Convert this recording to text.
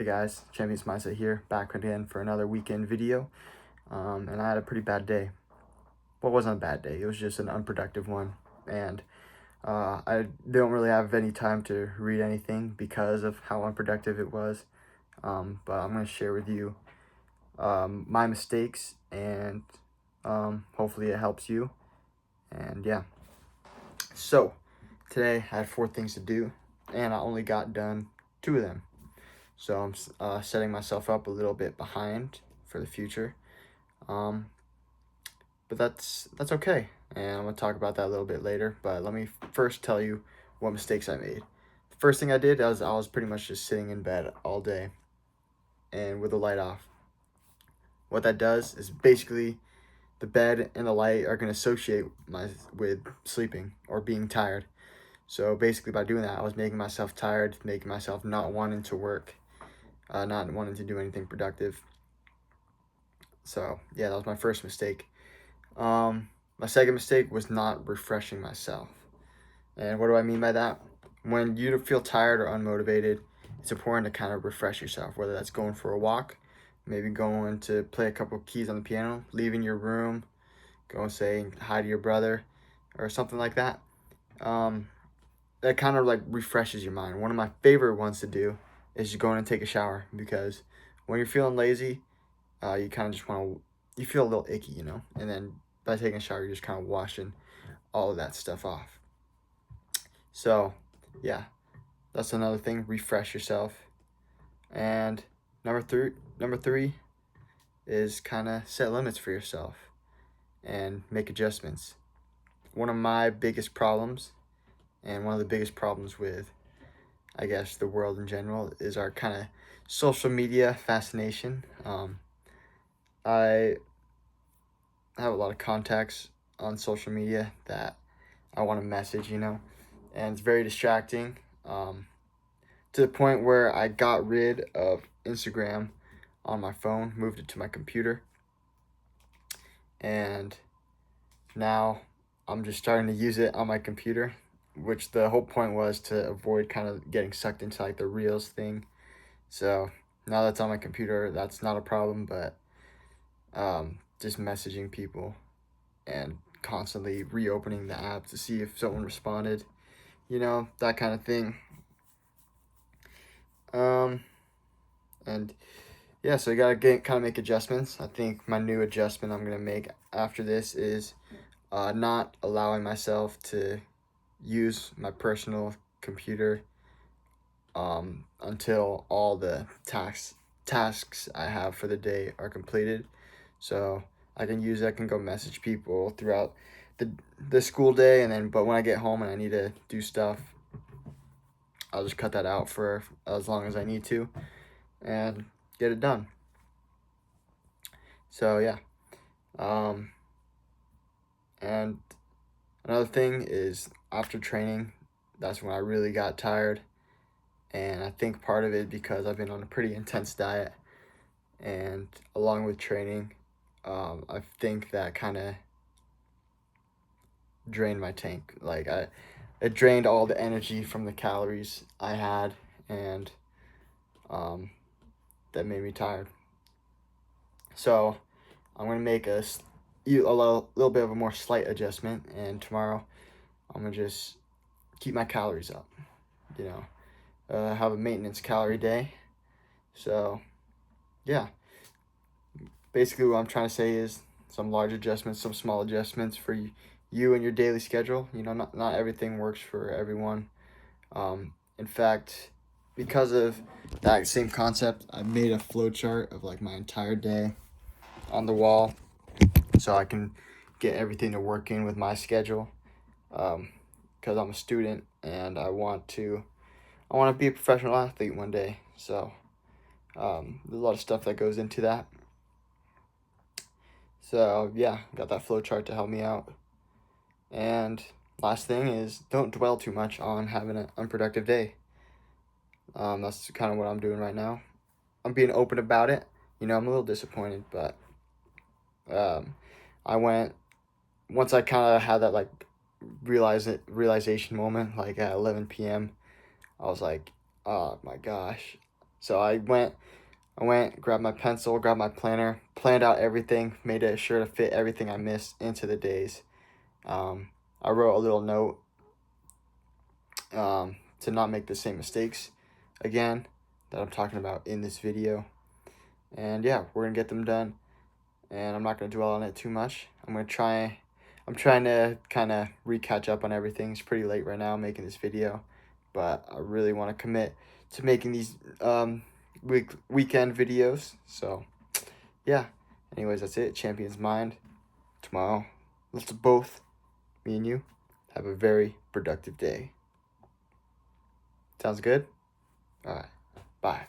Hey guys, Champions Mindset here, back again for another weekend video. And I had a pretty bad day. Well, it wasn't a bad day, it was just an unproductive one. And I don't really have any time to read anything because of how unproductive it was. But I'm going to share with you my mistakes, and hopefully it helps you. And yeah, so today I had 4 things to do, and I only got done 2 of them. So I'm setting myself up a little bit behind for the future. But that's okay. And I'm going to talk about that a little bit later. But let me first tell you what mistakes I made. The first thing I did was I was pretty much just sitting in bed all day and with the light off. What that does is basically the bed and the light are going to associate with sleeping or being tired. So basically by doing that, I was making myself tired, making myself not wanting to work. Not wanting to do anything productive. So yeah, that was my first mistake. My second mistake was not refreshing myself. And what do I mean by that? When you feel tired or unmotivated, it's important to kind of refresh yourself, whether that's going for a walk, maybe going to play a couple of keys on the piano, leaving your room, go and saying hi to your brother, or something like that. That kind of like refreshes your mind. One of my favorite ones to do is just going and take a shower, because when you're feeling lazy, you kind of just you feel a little icky, and then by taking a shower, you're just kind of washing all of that stuff off. So yeah, that's another thing. Refresh yourself. And number three is kind of set limits for yourself and make adjustments. One of my biggest problems, and one of the biggest problems with, I guess, the world in general, is our kind of social media fascination. I have a lot of contacts on social media that I want to message, and it's very distracting, to the point where I got rid of Instagram on my phone, moved it to my computer, and now I'm just starting to use it on my computer, which the whole point was to avoid kind of getting sucked into like the Reels thing. So now that's on my computer, that's not a problem, but just messaging people and constantly reopening the app to see if someone responded, that kind of thing. And yeah, so you gotta kind of make adjustments. I think my new adjustment I'm gonna make after this is not allowing myself to use my personal computer until all the tasks I have for the day are completed. So I can go message people throughout the school day, but when I get home and I need to do stuff, I'll just cut that out for as long as I need to and get it done. So yeah. And another thing is, after training, that's when I really got tired. And I think part of it because I've been on a pretty intense diet, and along with training, I think that kind of drained my tank. Like it drained all the energy from the calories I had, and that made me tired. So I'm gonna make a little bit of a more slight adjustment, and tomorrow I'm gonna just keep my calories up. Have a maintenance calorie day. So yeah, basically what I'm trying to say is some large adjustments, some small adjustments for you and your daily schedule. Not everything works for everyone. In fact, because of that same concept, I made a flow chart of like my entire day on the wall, so I can get everything to work in with my schedule. Because I'm a student and I want to be a professional athlete one day. So there's a lot of stuff that goes into that. So yeah, got that flow chart to help me out. And last thing is, don't dwell too much on having an unproductive day. That's kind of what I'm doing right now. I'm being open about it. I'm a little disappointed, but once I kind of had that like realization moment, like at 11 p.m., I was like, oh my gosh, So I went, grabbed my pencil, grabbed my planner, planned out everything, made it sure to fit everything I missed into the days. I wrote a little note to not make the same mistakes again that I'm talking about in this video. And yeah, we're gonna get them done. And I'm not gonna dwell on it too much. I'm trying to kind of catch up on everything. It's pretty late right now making this video, but I really want to commit to making these weekend videos. So yeah. Anyways, that's it. Champion's Mind. Tomorrow, let's both, me and you, have a very productive day. Sounds good? All right. Bye.